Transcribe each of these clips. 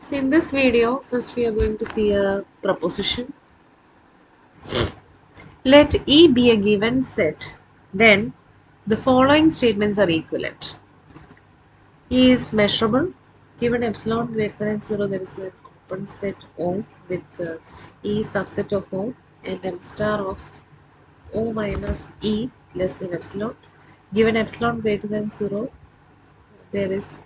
So in this video, first we are going to see a proposition. Let E be a given set, then the following statements are equivalent. E is measurable. Given epsilon greater than 0, there is an open set O with E subset of O and M star of O minus E less than epsilon. Given epsilon greater than 0, there is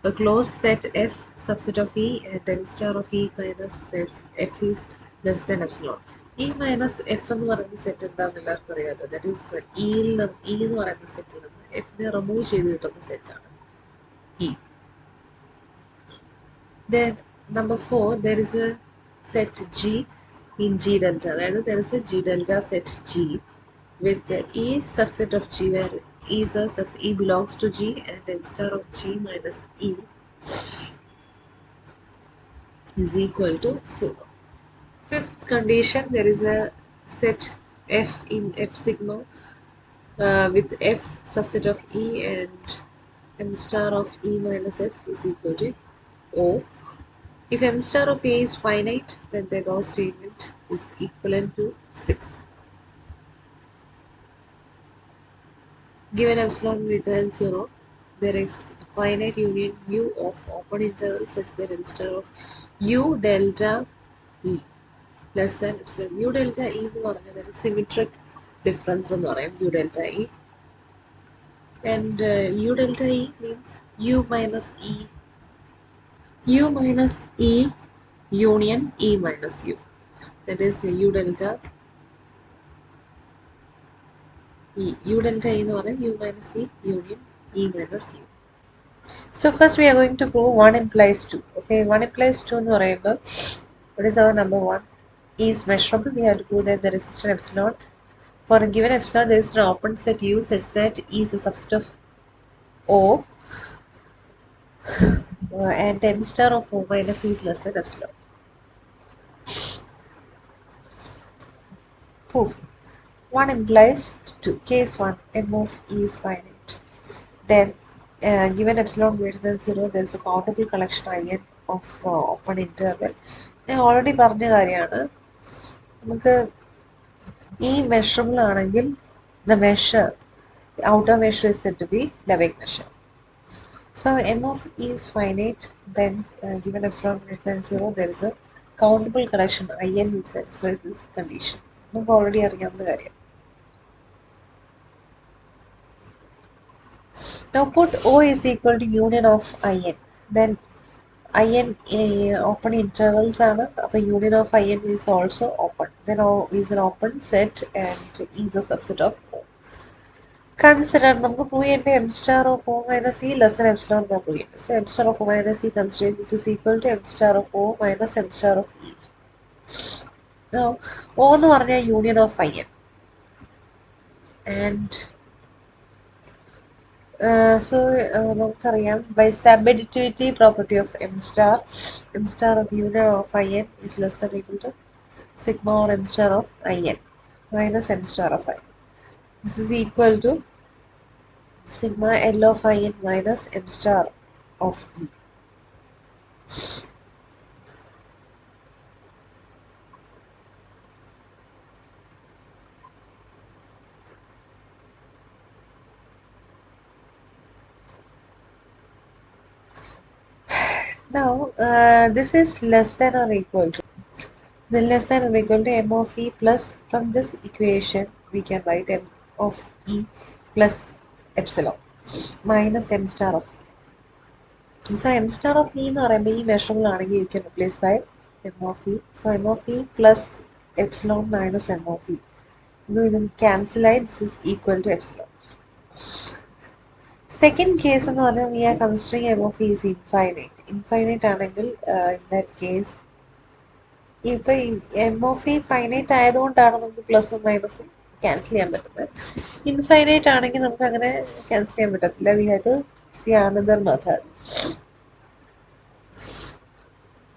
a closed set F subset of E and M star of E minus F is less than epsilon. E minus F എന്ന് പറയുന്ന set എന്താണെന്ന് എല്ലാവർക്കും അറിയാമല്ലോ. That is E എന്ന് പറയുന്ന സെറ്റിൽ നിന്ന് എഫിനെ remove ചെയ്ത് കിട്ടുന്ന സെറ്റാണ് E. Then number 4, there is a set G in G delta. അതായത് there is a G delta set G with the E subset of G where E belongs to G and M star of G minus E is equal to 0. Fifth condition, there is a set F in F sigma with F subset of E and M star of E minus F is equal to O. If M star of A is finite, then the Gauss statement is equivalent to 6. Given epsilon greater than 0, there is a finite union U of open intervals such that M star of U delta E less than epsilon. U delta E എന്ന് പറഞ്ഞാൽ that is symmetric difference എന്ന് പറയും U delta E. And U delta E means U minus E union E minus U. That is U delta E. U delta E എന്ന് പറഞ്ഞാൽ U minus E union E minus U. So first we are going to prove 1 implies 2. Okay, 1 implies 2 എന്ന് പറയുമ്പോൾ what is our number 1? E is measurable. We have to prove that the resistance epsilon. For a given epsilon, there is an open set U such that E is a subset of O and M star of O minus E is less than epsilon. Proof. 1 implies 2. Case 1, M of E is finite. Then given epsilon greater than 0, there is a countable collection IN of open interval. ഞാൻ already പറഞ്ഞ കാര്യമാണ്, നമുക്ക് ഈ measurable ആണെങ്കിൽ the outer measure is said to be Lebesque measure. So M of E is finite, then given epsilon greater than 0, there is a countable collection IN which satisfies this condition. നമുക്ക് already അറിയാവുന്ന കാര്യം. Now put O is equal to union of IN. Then IN open intervals ആണ്. അപ്പോൾ union of IN is also open. Then O is an open set and E is a subset of O. Consider നമുക്ക് prove ചെയ്യേണ്ട M star of O minus E less than epsilon എന്നാണ് prove ചെയ്യേണ്ടത്. So M star of O minus E consider this is equal to M star of O minus M star of E. Now O എന്ന് പറഞ്ഞാൽ union of IN and നമുക്കറിയാം by subadditivity property of M star of union of IN is less than or equal to sigma or M star of IN minus M star of IN. This is equal to sigma L of IN minus M star of E. Now this is less than or equal to less than or equal to M of E plus, from this equation we can write M of E plus epsilon minus M star of E. So M star of E എന്ന് പറയുമ്പോൾ ഈ measurable ആണെങ്കിൽ you can replace by M of E. So M of E plus epsilon minus M of E. ഇതും cancel ആയി, this is equal to epsilon. Second case എന്ന് പറഞ്ഞാൽ we are considering M of E is infinite. Infinite ആണെങ്കിൽ in that case ഇപ്പോൾ M of E finite ആയതുകൊണ്ടാണ് നമുക്ക് പ്ലസും മൈനസും cancel ചെയ്യാൻ പറ്റുന്നത്. ഇൻഫൈനൈറ്റ് ആണെങ്കിൽ നമുക്ക് അങ്ങനെ ക്യാൻസൽ ചെയ്യാൻ പറ്റത്തില്ല. We have to see another method.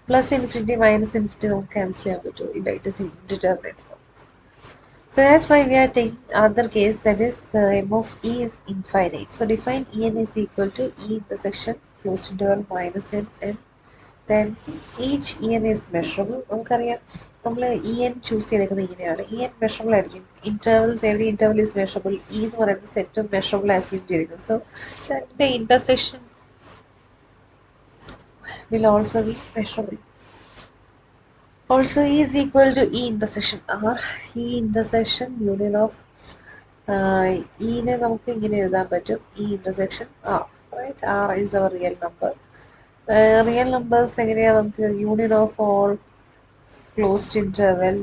Plus infinity minus infinity നമുക്ക് ക്യാൻസൽ ചെയ്യാൻ പറ്റും. It is indeterminate form. So that's why we are taking another case, that is M of E is infinite. So define En is equal to E intersection closed interval minus M and Then each en is measurable. നമുക്കറിയാം നമ്മൾ en choose ചെയ്തേക്കുന്നത് ഇങ്ങനെയാണ്. en measurable ആയിരിക്കും. Intervals, every interval is measurable. എന്ന് പറയുന്ന സെറ്റും measurable assume ചെയ്തിരിക്കുന്നു. So the intersection will also be measurable. Also E is equal to E intersection R. E intersection union of E-നെ നമുക്ക് ഇങ്ങനെ എഴുതാൻ പറ്റും. E intersection R. Right? R is our real number. Real numbers എങ്ങനെയാണ് നമുക്ക് union of all closed interval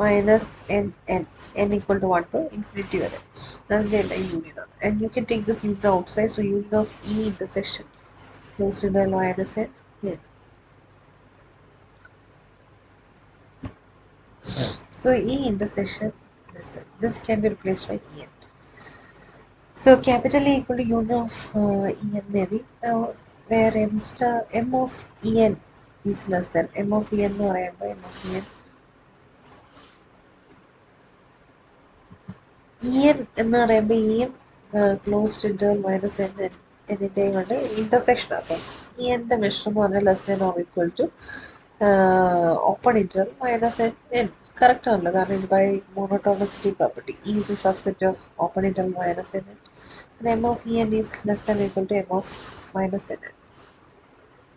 minus n equal to 1 to infinity വരെ. അതിൻ്റെ എല്ലാം union ആണ്. And you can take this union outside. So union of E intersection closed interval minus n. Yeah. So E intersection, this can be replaced by En. So capital E equal to union of En maybe. Now where m star m of En is less than m of En എന്ന് പറയുമ്പോൾ m of En En എന്ന് പറയുമ്പോൾ En closed interval minus n എന്നിൻ്റെയും കൊണ്ട് intersection അപ്പം Enൻ്റെ measure എന്ന് പറഞ്ഞാൽ less than or equal to open interval minus n. Correct ആണല്ലോ കാരണം ഇത് by monotonicity property. E is a subset of open interval minus n. And m of En is less than or equal to m of minus n,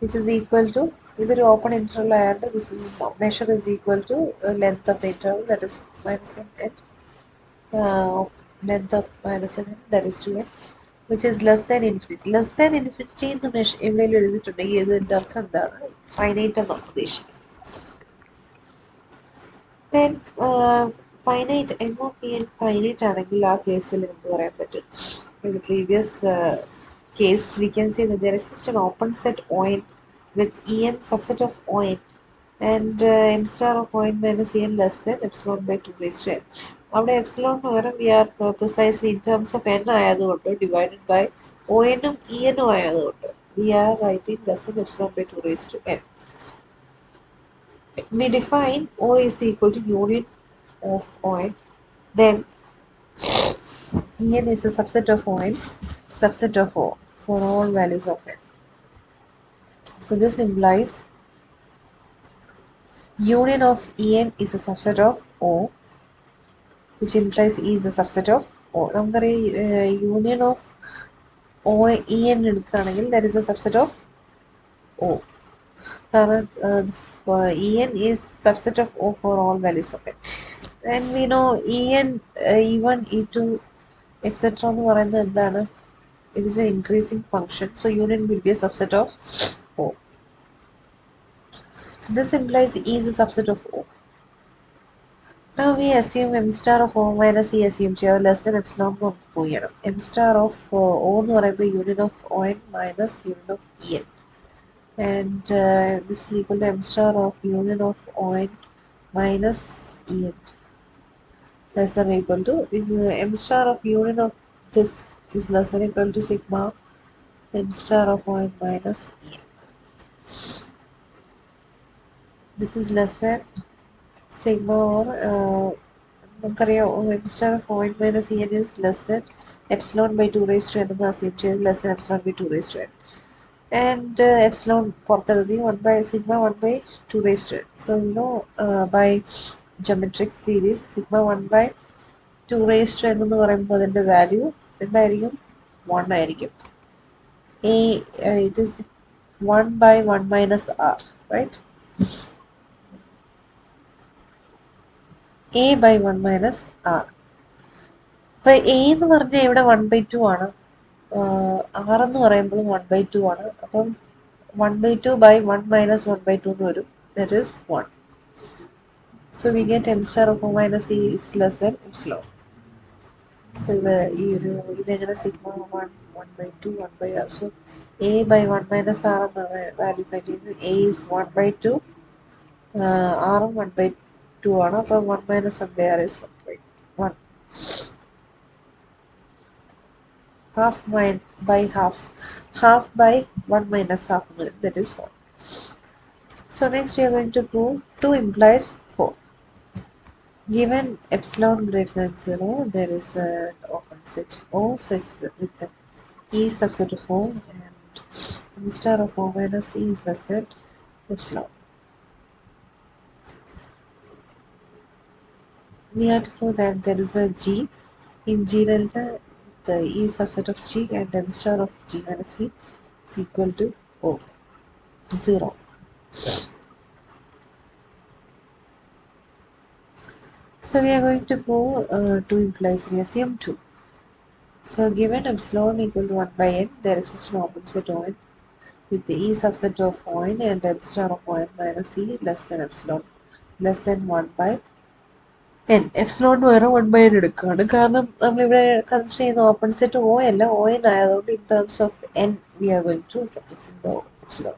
which is equal to ഇതൊരു open interval ആയതുകൊണ്ട് this is measure is equal to length of the interval, that is minus n, length of minus n, that is 2n, which is less than infinity. Less than infinity എന്ന് എവിടെയെങ്കിലും എഴുതിയിട്ടുണ്ടെങ്കിൽ ഇതിൻ്റെ അർത്ഥം എന്താണ്? Finite എന്നാണ് ഉദ്ദേശിക്കുന്നത്. Then finite m of n finite ആണെങ്കിൽ ആ കേസിൽ എന്ത് പറയാൻ പറ്റും? In the previous case, we can say that there exists an open set ON with En subset of ON and m star of ON minus En less than epsilon by 2 raised to n. അവിടെ epsilon പകരം we are precisely in terms of n ആയതുകൊണ്ട് divided by ON ഉം En ഉം ആയതുകൊണ്ട് we are writing less than epsilon by 2 raised to n. We define O is equal to union of ON, then En is a subset of ON, subset of O for all values of n. So this implies union of En is a subset of O, which implies E is a subset of O. നമുക്കറിയാം union of O En എടുക്കുകയാണെങ്കിൽ that is a subset of O. കാരണം En is subset of O for all values of n. And we know En, E1, E2, etc. എന്ന് പറയുന്നത് എന്താണ്? It is an increasing function. So union will be a subset of O. So this implies E is a subset of O. Now we assume m star of O minus E assume ചെയ്യാം less than epsilon നമുക്ക് prove ചെയ്യണം. M star of O എന്ന് പറയുമ്പോൾ union of ON minus union of En. And this is equal to m star of union of ON minus En. Less than or equal to m star of union of this is less than or equal to sigma m star of ON minus En. This is less than sigma or നമുക്കറിയാം m star of ON minus En is less than epsilon by 2 raised to n എന്ന് assume ചെയ്ത് less than epsilon by 2 raised to n. And epsilon പുറത്തെഴുതി 1 by sigma 1 by 2 raised to n. So you know by geometric series sigma 1 by 2 raised to n എന്ന് പറയുമ്പോൾ അതിൻ്റെ value എന്തായിരിക്കും? 1 ആയിരിക്കും. It is 1 by 1 minus r, right? A by 1 minus r. അപ്പോൾ A എന്ന് പറഞ്ഞാൽ ഇവിടെ 1 by 2 ആണ്. R എന്ന് പറയുമ്പോഴും 1 by 2 ആണ്. അപ്പം 1 by 2 by 1 minus 1 by 2 എന്ന് വരും. That is 1. So we get m star of O minus E is less than epsilon. So ഇതെങ്ങനെ sigma 1, 1 by 2, 1 by r. So A by 1 minus r എന്നാണ് value find ചെയ്യുന്നത്. A is 1 by 2, r ഉം 1 by 2 ആണ്. അപ്പോൾ 1 minus 1 by r is 1 by 1. Half by half. Half by 1 minus half, that is 1. So next we are going to prove 2 implies 4. Given epsilon greater than 0, there is an open set O such that with the E subset of O and m star of O minus C is less than epsilon. We have to prove that there is a G in G delta, the E subset of G and m star of G minus C is equal to O, 0. So we are going to prove 2 implies we assume 2. So given epsilon equal to 1 by n, there exists an open set On with the E subset of On and m star of On minus E less than epsilon less than 1 by n. Epsilon പകരം 1 by n എടുക്കുകയാണ് കാരണം നമ്മളിവിടെ consider ചെയ്യുന്ന open set O അല്ല On ആയതുകൊണ്ട് in terms of n we are going to represent the epsilon.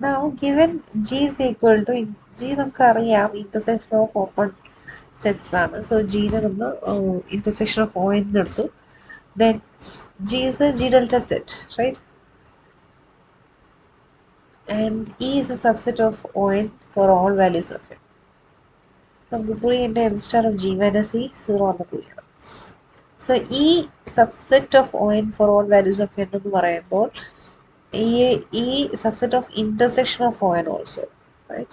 Now given G is equal to G നമുക്കറിയാം intersection of open sets ആണ്. So G നെ നമ്മൾ intersection of O n എടുത്തു. Then G is a G delta set, right? And E is a subset of On for all values of n. നമുക്ക് prove ചെയ്യേണ്ട m star of G minus E 0 എന്ന് prove ചെയ്യണം. So E subset of On for all values of n എന്ന് പറയുമ്പോൾ E subset of intersection of On also, right?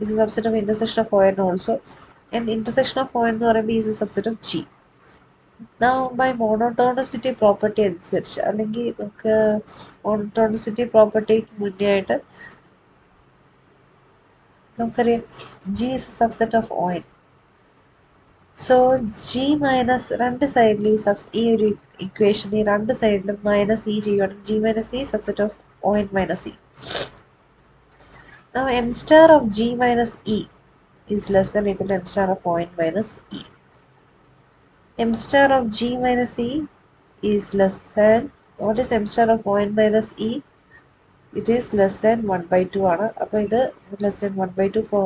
Is a subset of intersection of On also, and intersection of On എന്ന് പറയുമ്പോൾ is a subset of G. Now by monotonicity property അനുസരിച്ച് അല്ലെങ്കിൽ നമുക്ക് monotonicity property മുന്നേ ആയിട്ട് നമുക്കറിയാം G is a subset of On. So G minus രണ്ട് സൈഡിൽ ഈ ഒരു ഇക്വേഷൻ ഈ രണ്ട് സൈഡിലും മൈനസ് ഇ ചെയ്യുകയാണെങ്കിൽ G minus E subset of On minus E. Now m star of G minus E is less than or equal to m star of On minus E. M star of G minus E is less than, what is m star of On minus E? It is less than 1 by 2 ആണ്. അപ്പോൾ ഇത് less than 1 by 2 for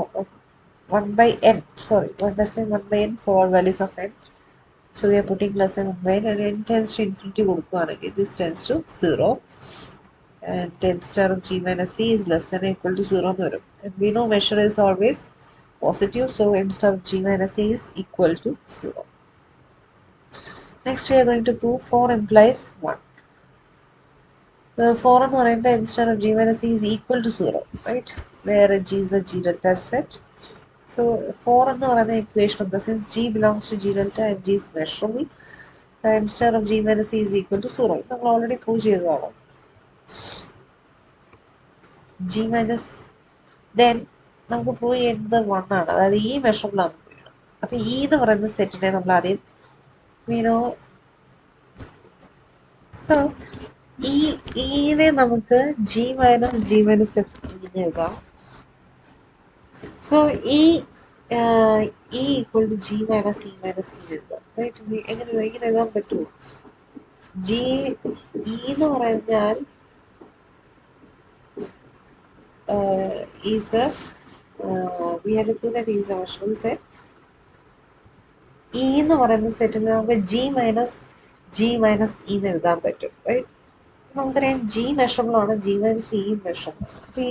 1 by n, sorry, less than 1 by n for all values of n. So we are putting less than 1 by n and n tends to infinity കൊടുക്കുകയാണെങ്കിൽ this tends to 0 and m star of G minus C is less than or equal to 0 എന്ന് വരും. And we know measure is always positive, so m star of G minus C is equal to 0. Next we are going to prove 4 implies 1. 4 എന്ന് പറയുമ്പോൾ m star of G minus C is equal to 0, right? Where G is a G delta set. So 4 എന്ന് പറയുന്ന equation of the since G belongs to G delta and G is measurable, m star of G minus C is equal to 0. നമ്മൾ already prove ചെയ്തതാണ്. G minus then നമുക്ക് prove ചെയ്യേണ്ടത് 1 ആണ്, അതായത് ഈ measurable ആണ്. അപ്പോൾ ഈ എന്ന് പറയുന്ന സെറ്റിനെ നമ്മൾ ആദ്യം സോ ഈനെ നമുക്ക് G minus G minus F എന്ന് എഴുതാം. So E equal to G minus E minus E എഴുതാം, റൈറ്റ്? എങ്ങനെ എഴുതാൻ പറ്റുമോ? G എന്ന് പറഞ്ഞാൽ is a we have to prove that is a measurable set. E എന്ന് പറയുന്ന സെറ്റിൽ നമുക്ക് G minus E എന്ന് എഴുതാൻ പറ്റും, റൈറ്റ്? നമുക്കറിയാം G മെഷറബിൾ ആണ്, G minus E മെഷറബിൾ. അപ്പോൾ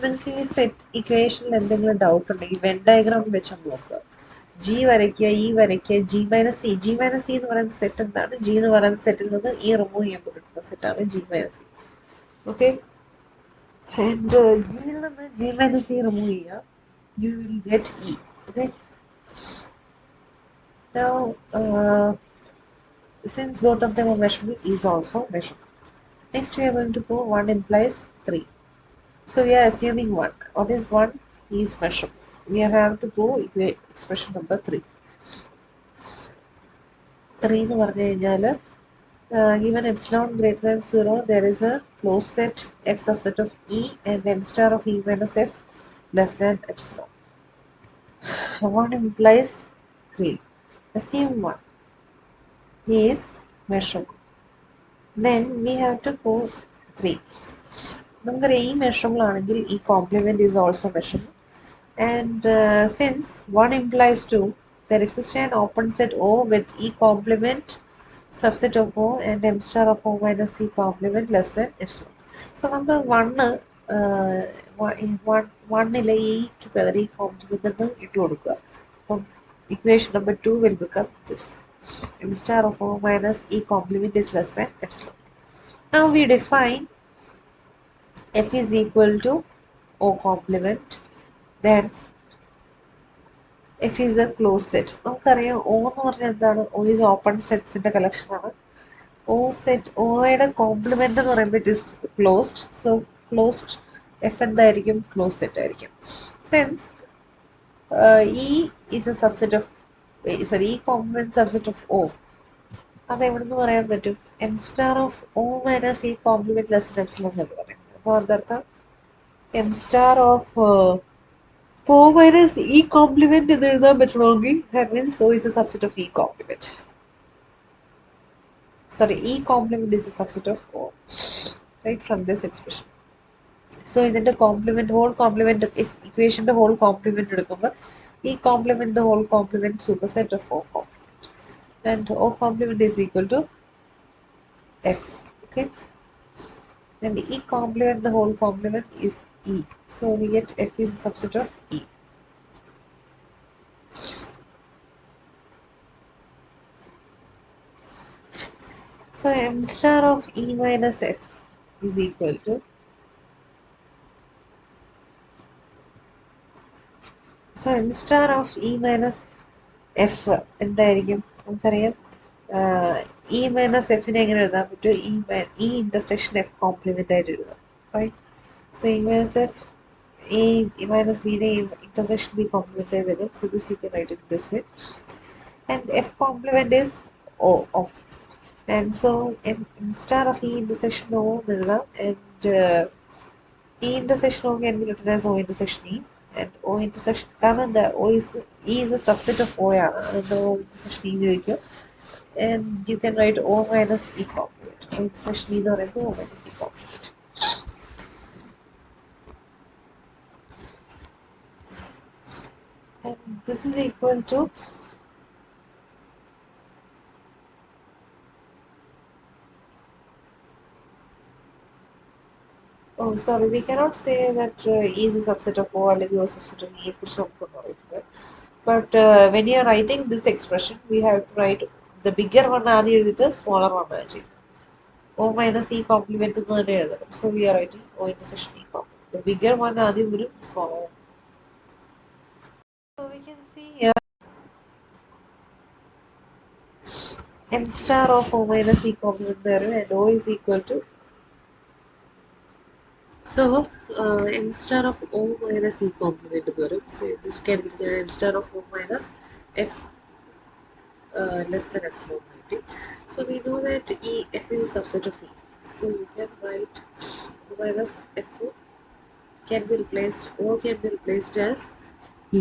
നിങ്ങൾക്ക് ഈ സെറ്റ് ഇക്വേഷനിൽ എന്തെങ്കിലും ഡൗട്ട് ഉണ്ടെങ്കിൽ വെൻ ഡയഗ്രാം വെച്ച് നോക്കുക. G വരയ്ക്കുക, E വരയ്ക്കുക, G minus E എന്ന് പറയുന്ന സെറ്റ് എന്താണ്? G എന്ന് പറയുന്ന സെറ്റിൽ നിന്ന് E റിമൂവ് ചെയ്യുമ്പോൾ കിട്ടുന്ന സെറ്റാണ് G minus E. Okay, and G യിൽ നിന്ന് G minus E റിമൂവ് ചെയ്യുക, you will get E. Okay, now since both of them are measurable, E is also measurable. Next we are going to prove 1 implies 3. So we are assuming 1. What is 1? E is measurable. We have to prove expression number 3. 3 എന്ന് പറഞ്ഞു കഴിഞ്ഞാൽ given epsilon greater than 0, there is a closed set f subset of E and m star of E minus F less than epsilon. 1 implies 3. Assume 1 is measurable. Then we have to prove 3. നമുക്കറിയാം E measurable ആണെങ്കിൽ E complement is also measurable. And since 1 implies 2, there exists an open set O with E complement subset of O and m star of O minus E complement less than epsilon. So നമ്മൾ 1ലെ Eക്ക് പകരം E complement എന്ന് ഇട്ട് കൊടുക്കുക. അപ്പം equation number 2 will become this. M star of O minus E complement is less than epsilon. Now we define F is equal to O complement. Then F is a closed set. നമുക്കറിയാം O എന്ന് പറഞ്ഞാൽ എന്താണ്? O is open setsന്റെ collection ആണ്. O set Oയുടെ complement എന്ന് പറയുമ്പോൾ it is closed. So closed F എന്തായിരിക്കും? Close set ആയിരിക്കും. Since E is a subset of E complement subset of O. അതെവിടെന്ന് പറയാൻ പറ്റും? M star of O minus E complement less than epsilon എന്ന് പറയും. അപ്പോൾ അതർത്ഥം M star of O minus E complement എന്ന് എഴുതാൻ പറ്റണമെങ്കിൽ that means O is a subset of E complement. Sorry, E complement is a subset of O, right, from this expression. So ഇതിന്റെ complement whole complement ഇക്വേഷന്റെ whole complement എടുക്കുമ്പോൾ E complement the whole complement superset of O complement, and O complement is equal to F. Okay, and E complement the whole complement is E, so we get F is a subset of E. So M star of E minus F is equal to M star of E minus F എന്തായിരിക്കും? നമുക്കറിയാം E minus F നെ എങ്ങനെ എഴുതാൻ പറ്റും? E intersection F complement ആയിട്ട് എഴുതാം, right? So E minus F A minus B നെ intersection B complement ആയിട്ട് എഴുതാം. So this you can write it this way, and F complement is O. And so M star of E intersection O എന്ന് എഴുതാം, and E intersection O can be written as O intersection E, and O intersection കാരണം എന്താ E is a subset of O ആണ്, അതുകൊണ്ട് O intersection E ഉപയോഗിക്കും, and you can write O minus E complement. O intersection E എന്ന് പറയുമ്പോൾ O minus E complement. And this is equal to oh sorry, we cannot say that E is a subset of O അല്ലെങ്കിൽ O is a subset of E കുറിച്ച് നമുക്കൊന്നും അറിയത്തില്ല. But when you are writing this expression, we have to write the bigger one ആദ്യം എഴുതിയിട്ട് smaller one ആണ് ചെയ്യുന്നത്. O minus E complement എന്ന് തന്നെ എഴുതണം. So we are writing O intersection E complement. The bigger one ആദ്യം വരും, smaller one. So we can see here M star of O minus E complement വരും, and O is equal to M star of O minus E complement വരും. So this can be M star of O minus F less than epsilon 90. So we know that F is a subset of E. So you can write O minus F can be replaced, O can be replaced as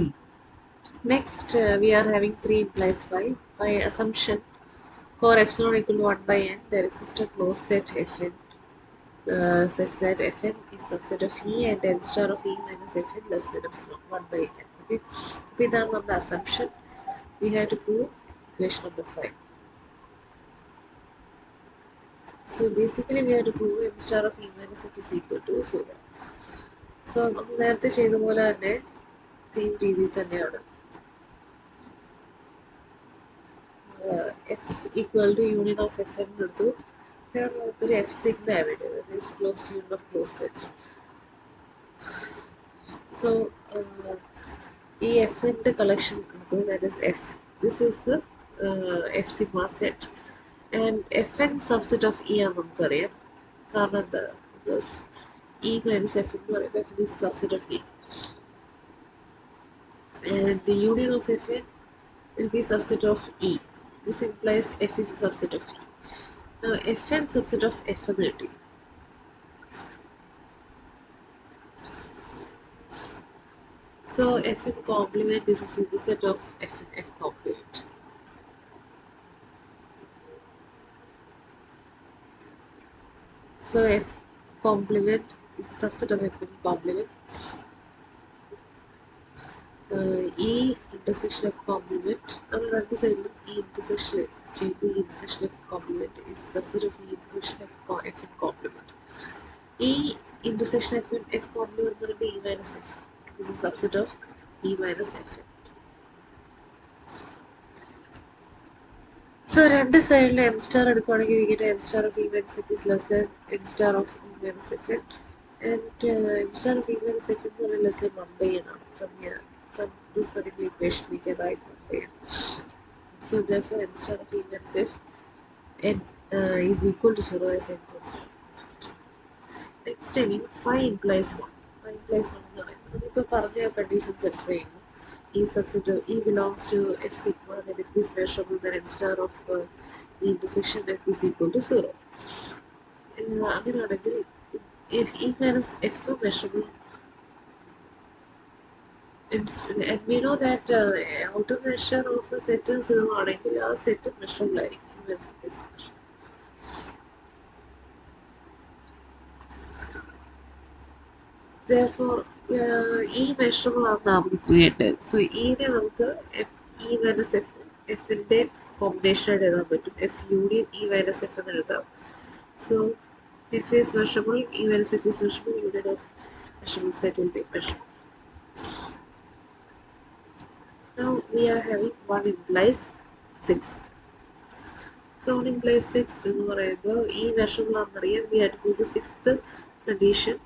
E. Next, we are having 3 implies 5. By assumption, for epsilon equal to 1 by n, there exists a closed set Fn such that Fn is subset of E and M star of E minus Fn less than epsilon 1 by n. Okay, with our assumption, we have to prove equation number 5. So basically we have to prove M star of E minus F is equal to 0. So നമ്മൾ നേരത്തെ ചെയ്ത പോലെ തന്നെ same രീതിയിൽ തന്നെയാണ് F equal to union of F എന്ന് എടുത്തു. ഇവിടെ നമുക്കൊരു F sigma വേണ്ടത്, that is closed union of closed sets. So ഈ F ന്റെ collection എടുത്തു, that is F. This is the F sigma set, and Fn subset of E ആണ് നമുക്കറിയാം. കാരണം എന്താ? Because E minus F എന്ന് പറയുമ്പോൾ Fn is subset of E, and the union of Fn will be subset of E. This implies F is a subset of E. Now Fn subset of F എന്ന് കിട്ടി. So Fn complement is a superset of Fn F complement. So F complement is a subset of Fn complement. E intersection F complement. നമ്മൾ രണ്ട് സൈഡിലും E intersection ചെയ്യുമ്പോൾ E intersection F complement is subset of E intersection Fn complement. E intersection F complement എന്ന് പറയുമ്പോൾ E minus F is a subset of E minus Fn. So രണ്ട് സൈഡിലും M star എടുക്കുകയാണെങ്കിൽ we get M star of E minus F is less than M star of E minus Fn. And instead of even as if more or less than 1 by n from here, from this particular equation, we can write 1 by n. So therefore, instead of even as if n is equal to 0 as n plus 1. Next time, phi implies 1. Phi implies 1 എന്ന് പറയുന്നത് നമ്മളിപ്പോൾ പറഞ്ഞ conditions explain ചെയ്യുന്നു. E substitute E belongs to F sigma, then it is measurable, then n star of the intersection F is equal to 0. അങ്ങനെയാണെങ്കിൽ if E minus F measurable, and we know that outer measure of a set is 0 ആണെങ്കിൽ ആ set measurable ആയിരിക്കും. Therefore, E measurable ആണ് നമുക്ക് വേണ്ടത്. So E നെ നമുക്ക് E minus F ന്റെ കോമ്പിനേഷൻ ആയിട്ട് എഴുതാൻ പറ്റും. F union E minus F എന്ന് എഴുതാം. So F is measurable, E minus F is measurable, union of measurable set will be measurable. Now we are having 1 implies 6. So 1 implies 6 എന്ന് പറയുമ്പോൾ E measurable ആണെന്നറിയാം. We had to do the 6th condition.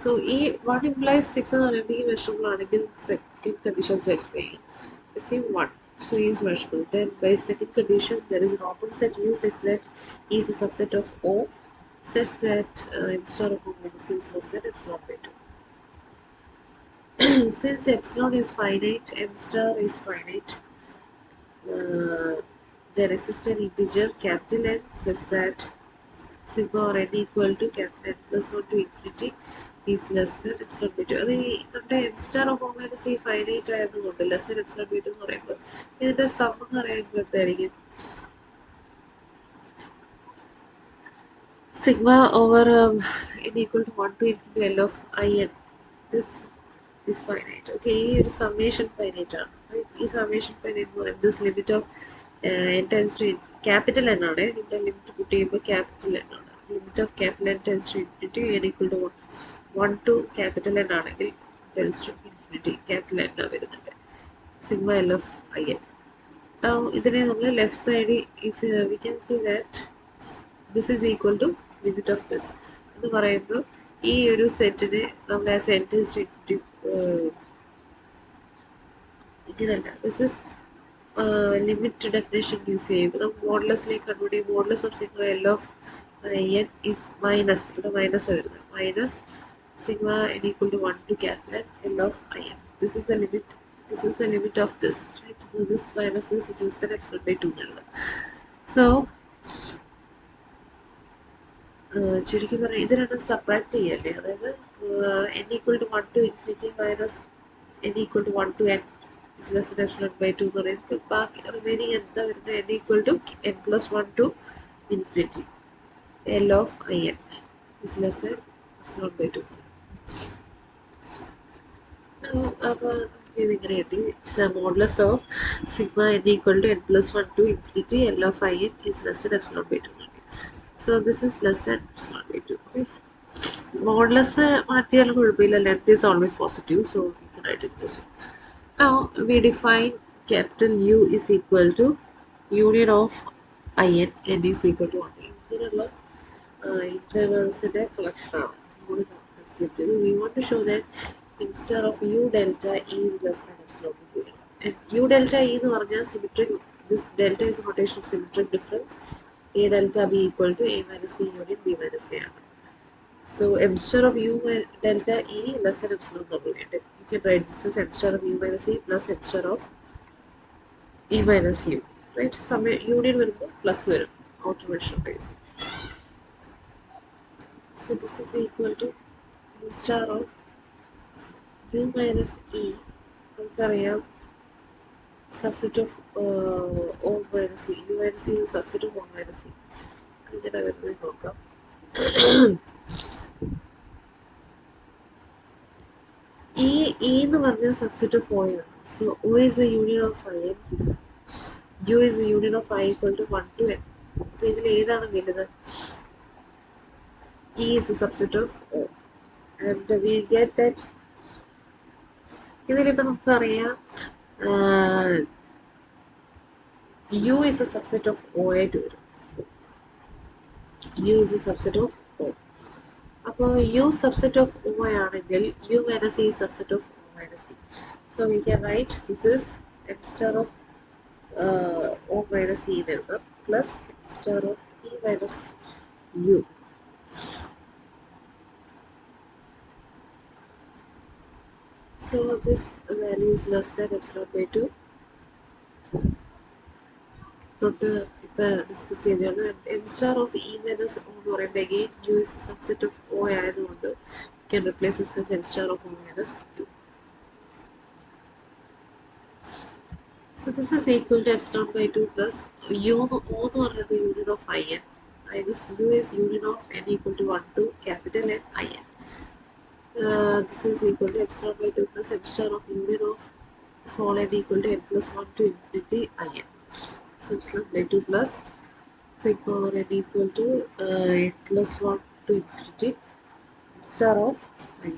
So E 1 implies 6 എന്ന് പറയുമ്പോൾ E measurable ആണെങ്കിൽ second condition satisfying. Assume 1. So E is measurable. Then by second condition there is an open set U such that E is a subset of O such that m star of O minus C is less than epsilon by 2. Since epsilon is finite, m star is finite, there exists an integer capital N such that sigma or n equal to capital N plus 1 to infinity is less than epsilon by 2. അത് നമ്മുടെ m star of O minus C finite ആയതുകൊണ്ട് less than epsilon by 2 എന്ന് പറയുമ്പോൾ ഇതിന്റെ some എന്ന് പറയുമ്പോൾ എന്തായിരിക്കും? Sigma over n equal to 1 to infinity L of in. This is finite. Okay, ഈ ഒരു summation finite ആണ്. ഈ summation finite എന്ന് പറയുന്നത് this limit of n tends to capital N ആണ്. ഇവിടെ ലിമിറ്റ് കൂട്ടി ചെയ്യുമ്പോൾ capital N ആണ്. Limit of capital N tends to infinity n equal to 1 to capital N ആണെങ്കിൽ tends to infinity capital N ആണ് വരുന്നുണ്ട്. Sigma L of in. Now ഇതിനെ നമ്മൾ left side if we can see that this is equal to limit of this എന്ന് പറയുമ്പോൾ ഈ ഒരു സെറ്റിനെ നമ്മൾ as n tends to infinity ഇങ്ങനല്ല. This is limit definition use ചെയ്യുമ്പോൾ നമുക്ക് മോഡുലസിലേക്ക് കൺവേർട്ട് ചെയ്യും. Modulus of sigma L of n is minus, ഇവിടെ മൈനസ് വരുന്നത് minus sigma n equal to 1 to capital L of in. This is the limit. This is the limit of this, right? So this minus this is less than epsilon by 2 എന്നുള്ളത്. So ചുരുക്കി പറഞ്ഞാൽ ഇത് രണ്ടും subtract ചെയ്യല്ലേ, അതായത് n equal to 1 to infinity minus n equal to 1 to n is less than epsilon by 2 എന്ന് പറയുമ്പോൾ ബാക്കി റിമൈനിങ് എന്താ വരുന്നത്? n equal to n plus 1 to infinity L of in is less than epsilon by 2. അപ്പോൾ ഇതിങ്ങനെ കിട്ടി. Modulus of sigma n equal to n plus 1 to infinity L of in is less than epsilon by 2. So this is less than epsilon by 2. Okay. Modulus മാറ്റിയാലും കുഴപ്പമില്ല, length is always positive, so we can write it this way. Now we define capital U is equal to union of in, n is equal to 1. ഇങ്ങനെയുള്ള intervals collection ആണ്. We want to show that instead of U delta E is less than epsilon by 2. And U delta E എന്ന് പറഞ്ഞാൽ symmetric, this delta is a notation of symmetric difference. A delta B equal to A minus B union B minus A ആണ്. So m star of U delta E less than epsilon double. You can write this as m star of U minus E plus m star of E minus U. Right? Some union will go plus outer measure base. So this is equal to m star of U minus E. നമുക്കറിയാം subset of O minus E. U minus E is subset of O minus E. അങ്ങനെ വരുന്നത് നോക്കാം. E എന്ന് പറഞ്ഞാൽ subset of O ആണ്. So O is the union of I. U is the union of I equal to 1 to n. അപ്പോൾ ഇതിൽ ഏതാണ് വലുത്? E is a subset of O. And we get that ഇതിലിപ്പോൾ നമുക്കറിയാം U is a subset of O ആയിട്ട് വരും. U is a subset of O. അപ്പോൾ u subset of o ആണെങ്കിൽ u minus e subset of o minus e. So we can write this is m star of o minus e എഴുതാം plus m star of e minus u. So this value is less than epsilon by 2. തൊട്ട് ഇപ്പം discuss ചെയ്തതാണ് M star of E minus O എന്ന് പറയുമ്പോൾ again U is subset of O ആയതുകൊണ്ട് can replace this M star of O minus U. So this is equal to epsilon by 2 plus U O എന്ന് പറയുന്നത് union of I N. U is union of N equal to 1 to capital N I N. This is equal to epsilon by 2 plus m star of union of small n equal to n plus 1 to infinity I n. So epsilon by 2 plus sigma over n equal to n plus 1 to infinity star of I n.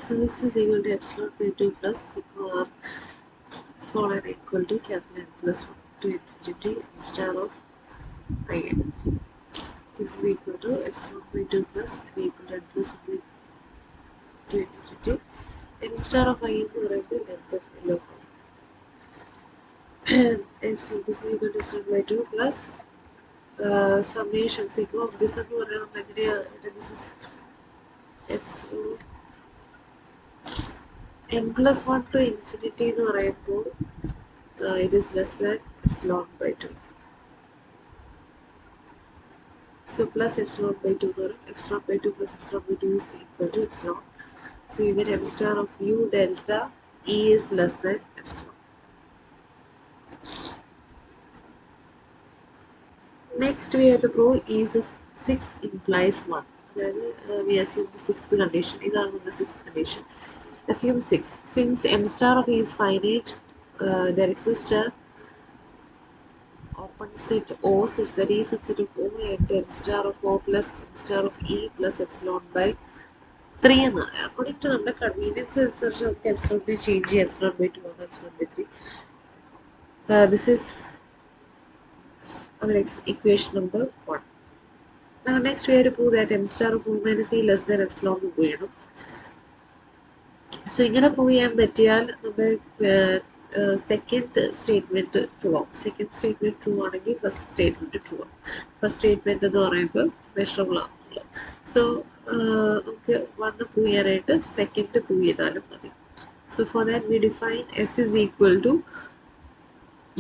So this is equal to epsilon by 2 plus sigma over small n equal to capital N plus 1 to infinity star of I n. This is equal to epsilon by 2 plus n equal to n plus 1 to infinity m star of I എന്ന് പറയുമ്പോൾ length of L of I. So this is equal to epsilon by 2 plus summation sigma of this എന്ന് പറയുമ്പോൾ എങ്ങനെയാണ് this is epsilon n plus 1 to infinity എന്ന് പറയുമ്പോൾ it is less than epsilon by 2. So plus epsilon by 2 എന്ന് പറയും epsilon by 2 plus epsilon by 2 is equal to epsilon. So you get m star of u delta e is less than epsilon. Next we have to prove e is 6 implies 1. We assume the sixth condition. This is the sixth condition. Assume 6. Since m star of e is finite, there exists a open set O such that e subset of O and m star of O plus m star of e plus epsilon by 3 എന്ന്. According to നമ്മുടെ convenience അനുസരിച്ച് നമുക്ക് epsilon by change ചെയ്യാം. Epsilon by 2 or epsilon by 3. This is our equation number 1. Now next we have to prove that m star of O minus e less than epsilon എന്ന് ചെയ്യണം. So ഇങ്ങനെ prove ചെയ്യാൻ പറ്റിയാൽ നമ്മൾ second statement true ആവും. Second statement true ആണെങ്കിൽ first statement true ആവും. First statement എന്ന് പറയുമ്പോൾ മെഷറബിൾ ആവുന്നില്ല. സോ നമുക്ക് വണ്ണ് പ്രൂവ് ചെയ്യാനായിട്ട് സെക്കൻഡ് പ്രൂവ് ചെയ്താലും മതി. So for that we define S is equal to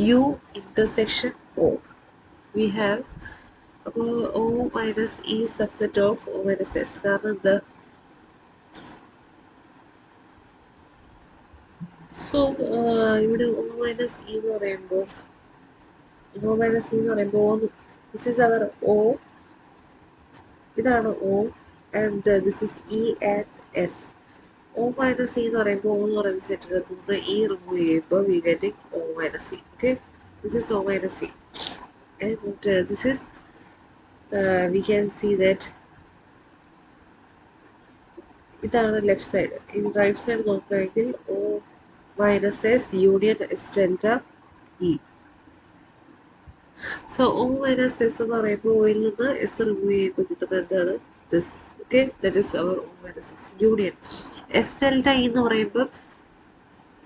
U intersection O. We have അപ്പോൾ O minus E subset of O minus S. കാരണം എന്താ സോ ഇവിടെ ഒ മൈനസ് ഇ എന്ന് പറയുമ്പോൾ ദിസ് ഈസ് അവർ ഒ, ഇതാണ് O and this is E and S. O minus E എന്ന് പറയുമ്പോൾ O എന്ന് പറയുന്ന സെറ്റിനകത്ത് നിന്ന് ഇ റിമൂവ് ചെയ്യുമ്പോൾ we getting O minus E. Okay, this is O minus E and this is we can see that ഇതാണ് left side. ഈ right side നോക്കുകയാണെങ്കിൽ O minus S union S delta E. So O minus S എന്ന് പറയുമ്പോൾ ഒയിൽ നിന്ന് S remove ചെയ്യുമ്പോൾ കിട്ടുന്നത് എന്താണ് this. Okay, that is our O minus S union S delta E എന്ന് പറയുമ്പോൾ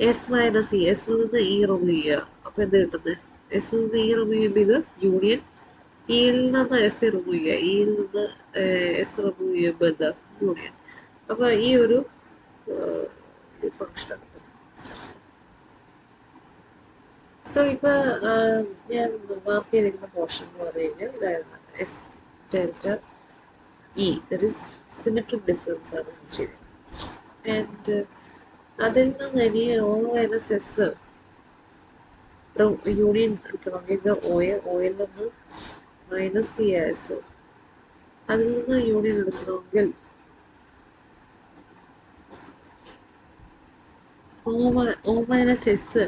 എസ് മൈനസ് ഇ, എസിൽ നിന്ന് ഇ റിമൂവ് ചെയ്യുക. അപ്പോൾ എന്ത് കിട്ടുന്നത്? എസിൽ നിന്ന് ഇ റിമൂവ് ചെയ്യുമ്പോൾ ഇത് യൂണിയൻ, ഇയിൽ നിന്ന് എസ് റിമൂവ് ചെയ്യുക, ഇയിൽ നിന്ന് എസ് റിമൂവ് ചെയ്യുമ്പോൾ എന്താ യൂണിയൻ. അപ്പോൾ ഈ ഒരു ഫംഗ്ഷനാണ്. സോ ഇപ്പോൾ ഞാൻ മാർക്ക് ചെയ്തിരിക്കുന്ന പോർഷൻ എന്ന് പറഞ്ഞു കഴിഞ്ഞാൽ ഇതായിരുന്നു S delta E. That is symmetric difference ആണ് ചെയ്തത്. ആൻഡ് അതിൽ നിന്ന് ഇനി ഒ മൈനസ് എസ് യൂണിയൻ എടുക്കണമെങ്കിൽ ഇത് ഓയിൽ നിന്ന് മൈനസ് സി എസ്, അതിൽ നിന്ന് യൂണിയൻ എടുക്കണമെങ്കിൽ ഒ മൈനസ് എസ്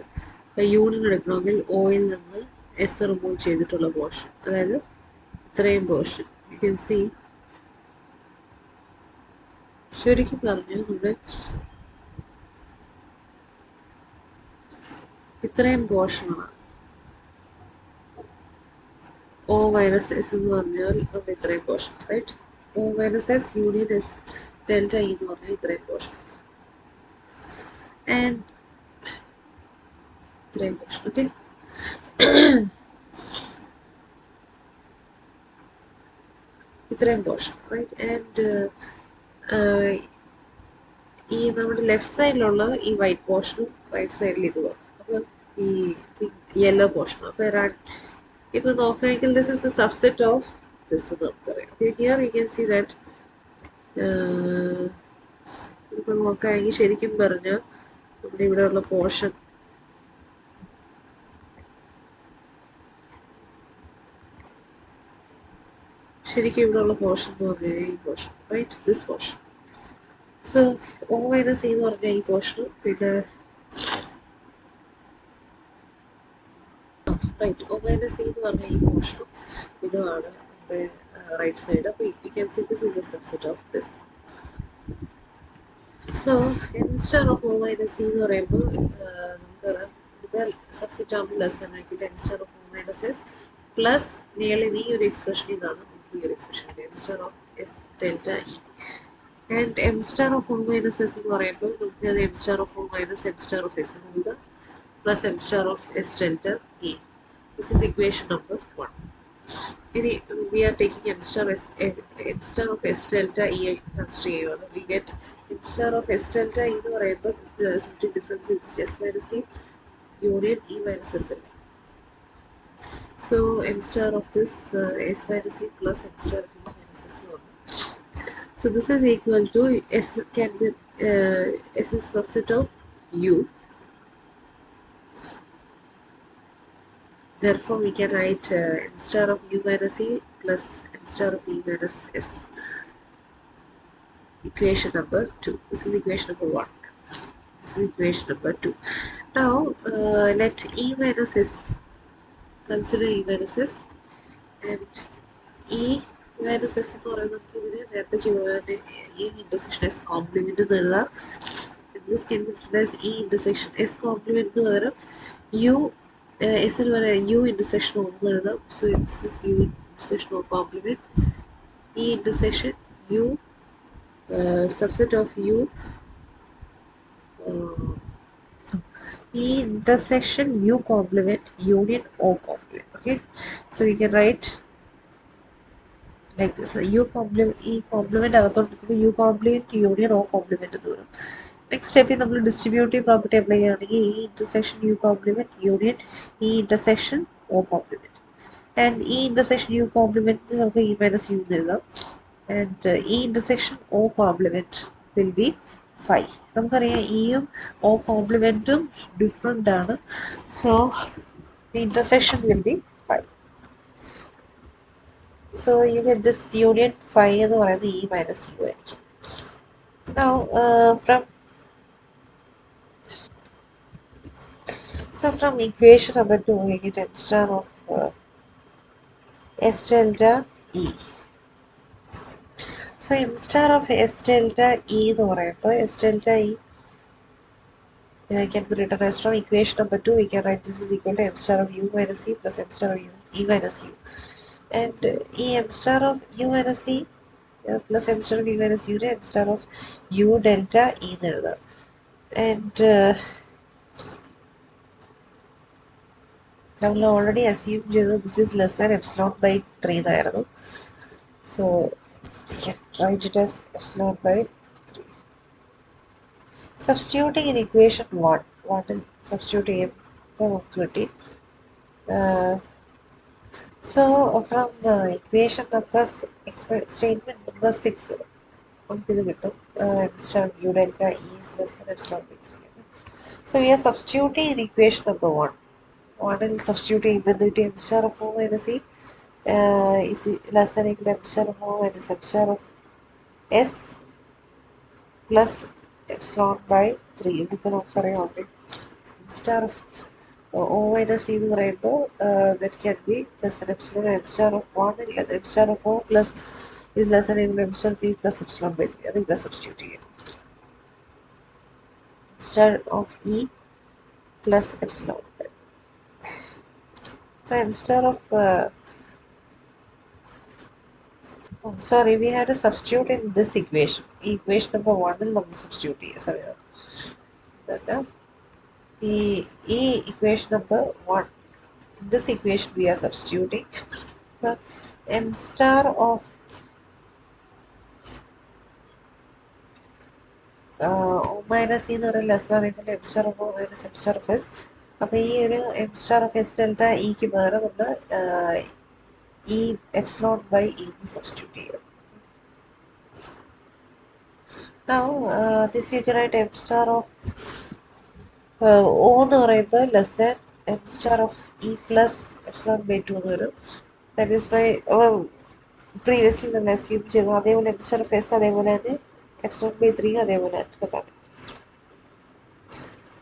യൂണിയൻ എടുക്കണമെങ്കിൽ ഓയിൽ നിന്ന് എസ് റിമൂവ് ചെയ്തിട്ടുള്ള പോർഷൻ, അതായത് ഇത്രയും പോർഷൻ യു ക്യാൻ സി. ശരിക്കും പറഞ്ഞു നമ്മുടെ ഇത്രയും പോർഷനാണ് O minus S എന്ന് പറഞ്ഞാൽ നമ്മുടെ ഇത്രയും portion right. O minus S union S delta E എന്ന് പറഞ്ഞാൽ ഇത്രയും പോർഷൻ ആൻഡ് ഇത്രയും പോർഷൻ. ഓക്കെ, ഇത്രയും പോർഷൻ റൈറ്റ്. ആൻഡ് ഈ നമ്മുടെ ലെഫ്റ്റ് സൈഡിലുള്ള ഈ വൈറ്റ് പോർഷനും റൈറ്റ് സൈഡിൽ ഇതുമാണ്. അപ്പം ഈ യെല്ലോ പോർഷനും അപ്പോൾ ഇപ്പൊ നോക്കുകയെങ്കിൽ this is a subset of this നമുക്കറിയാം. Okay, here you can see that ഇപ്പൊ നോക്കുകയാണെങ്കിൽ ശരിക്കും പറഞ്ഞാൽ നമ്മുടെ ഇവിടെയുള്ള പോർഷൻ ശരിക്കും ഇവിടെയുള്ള പോർഷൻ എന്ന് പറഞ്ഞാൽ ഈ portion right, this portion. So O minus E എന്ന് പറഞ്ഞാൽ ഈ പോർഷനും പിന്നെ റൈറ്റ് O മൈനസ് E എന്ന് പറഞ്ഞാൽ ഈ പോർഷനും ഇതുമാണ് നമ്മുടെ റൈറ്റ് സൈഡ്. അപ്പോൾ U can see this is A subset of this. So instead of O minus E എന്ന് പറയുമ്പോൾ നമുക്കറിയാം ഇവിടെ സബ്സെറ്റ് ആകുമ്പോൾ ലെസ് ആയിരിക്കും. Instead of O minus S plus nearly ഈ ഒരു എക്സ്പ്രഷൻ ഇതാണ് ഈ ഒരു expression instead of S delta E. And M star of O minus S എന്ന് പറയുമ്പോൾ നമുക്ക് അത് M star of O minus M star of S എന്നുള്ളത് plus M star of S delta E. This is equation number 1. ഇനി we are taking m star of s delta e consider ചെയ്യുകയാണ്. We get m star of s delta e എന്ന് പറയുമ്പോൾ something difference is s minus e union e minus എടുത്തില്ലേ. So m star of this s minus e plus m star of e minus s വന്നു. So this is equal to s can be s is subset of u. Therefore, we can write m star of u minus e plus m star of e minus s. Equation number 2. This is equation number 1. This is equation number 2. Now, let e minus s, consider e minus s, and e minus s എന്ന് പറയുന്നത് നമുക്ക് ഇതിനെ നേരത്തെ ചെയ്തതിൻ്റെ e intersection s complement എന്ന് എഴുതാം. This can be written as e intersection s complement എന്ന് പകരം u s എന്ന് പറയുന്നത് u intersection ഒന്ന് എഴുതാം. So this is u intersection or complement. E intersection u subset of u E intersection U complement union O complement. Okay, so we can write like this: U complement E complement അകത്തോട്ട് U complement union O complement എന്ന് വരും. Next സ്റ്റെപ്പിൽ നമ്മൾ distributive property apply ചെയ്യുകയാണെങ്കിൽ E intersection U complement union E intersection O complement. And E intersection U complement നമുക്ക് E minus U എന്ന് എഴുതാം. And E intersection O complement will be 5. നമുക്കറിയാം ഇയും O കോംപ്ലിമെൻറ്റും different ആണ്. So the intersection will be 5. So you get this union 5 എന്ന് പറയുന്നത് E minus U ആയിരിക്കും. Now from equation number 2 we get m star of S delta E. So m star of S delta E എന്ന് പറയുമ്പോൾ S delta E can be written as from equation number 2 we can write this is equal to m star of U minus E plus m star of E minus U. And E m star of U minus E plus m star of E minus U m star of U delta E എന്ന് എഴുതാം. And നമ്മൾ already assume ചെയ്തത് this is less than epsilon by 3 എന്നായിരുന്നു. So we can write it as epsilon by 3. Substituting in equation 1 substitute ചെയ്യുമ്പോൾ നമുക്ക് കിട്ടി. So from equation number statement number 6 നമുക്കിത് കിട്ടും m star u delta E is less than epsilon by 3. So we are substituting in equation number 1. 1 will substitute ചെയ്യുമ്പോൾ m star of O minus E is less than equal to m star of O minus m star of S plus epsilon by 3. ഇപ്പോൾ നമുക്കറിയാം already m star of O minus E എന്ന് പറയുമ്പോൾ that can be less than epsilon m star of 1 ഇല്ല m star of O plus is less than equal to m star of E plus epsilon by 3. അത് ഇവിടെ substitute ചെയ്യും. m star of E plus epsilon by 3. So m star of Oh, sorry, we had to substitute in this equation. Equation number 1 will not substitute. Sorry. That, equation number 1. In this equation, we are substituting for m star of O minus e എന്ന് പറയുന്നത് less ആണ് equal to m star of O minus m star of s. അപ്പോൾ ഈ ഒരു m star of s delta ഇക്ക് പകരം നമ്മൾ ഈ എപ്സിലോൺ ബൈ ഇ സബ്സ്റ്റിറ്റ്യൂട്ട് ചെയ്യും. Now this you can write m star of O എന്ന് പറയുമ്പോൾ less than m star of e plus epsilon by 2 എന്ന് വരും. That is why previously നമ്മൾ assume ചെയ്തു. അതേപോലെ m star of s അതേപോലെ തന്നെ എപ്സിലോൺ ബൈ 3 അതേപോലെ തന്നെ.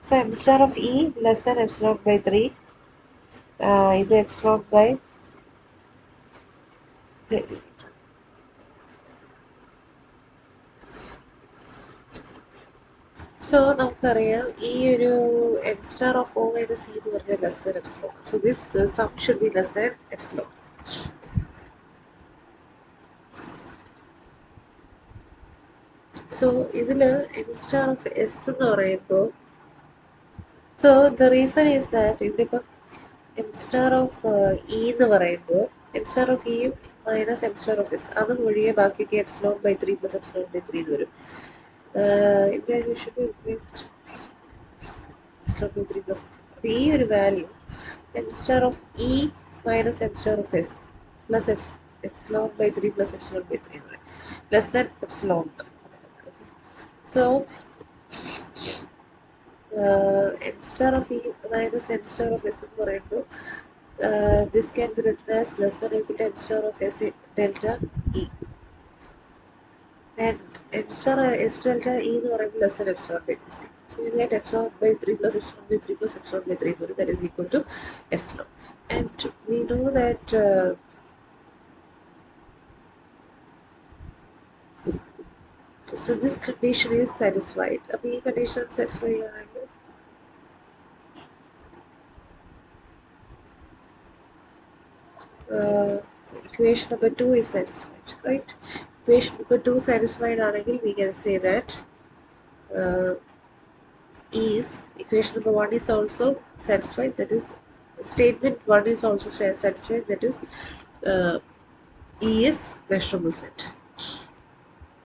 So m star of e less than epsilon by 3. ഇത് epsilon by so നമുക്കറിയാം ഈ ഒരു m star of O minus e എന്ന് പറഞ്ഞാൽ less than epsilon. So this sum should be less than epsilon. So ഇതിൽ m star of s എന്ന് പറയുമ്പോൾ so the reason is that ഇവിടെ ഇപ്പം m star of e എന്ന് പറയുമ്പോൾ m star of e minus m star of s അത് ഒഴികെ ബാക്കിയൊക്കെ epsilon by 3 plus epsilon by 3 എന്ന് വരും. ഇവിടെ you should be replaced epsilon by 3 plus അപ്പോൾ ഈ ഒരു value m star of e minus m star of s plus epsilon by 3 plus epsilon by 3 എന്ന് പറയും less than epsilon. So m star of e minus m star of s എന്ന് പറയുമ്പോൾ this can be written as less than or equal to m star of s delta e and m star s delta e എന്ന് പറയുമ്പോൾ less than epsilon by 3c. So you get epsilon by 3 plus epsilon by 3 plus epsilon by 3 that is equal to epsilon. And we know that so this condition is satisfied. അപ്പോൾ ഈ condition satisfy ആണെങ്കിൽ equation number 2 is satisfied, right? Equation number 2 satisfied ആണെങ്കിൽ we can say that is equation number 1 is also satisfied, that is statement 1 is also satisfied, that is E is measurable set.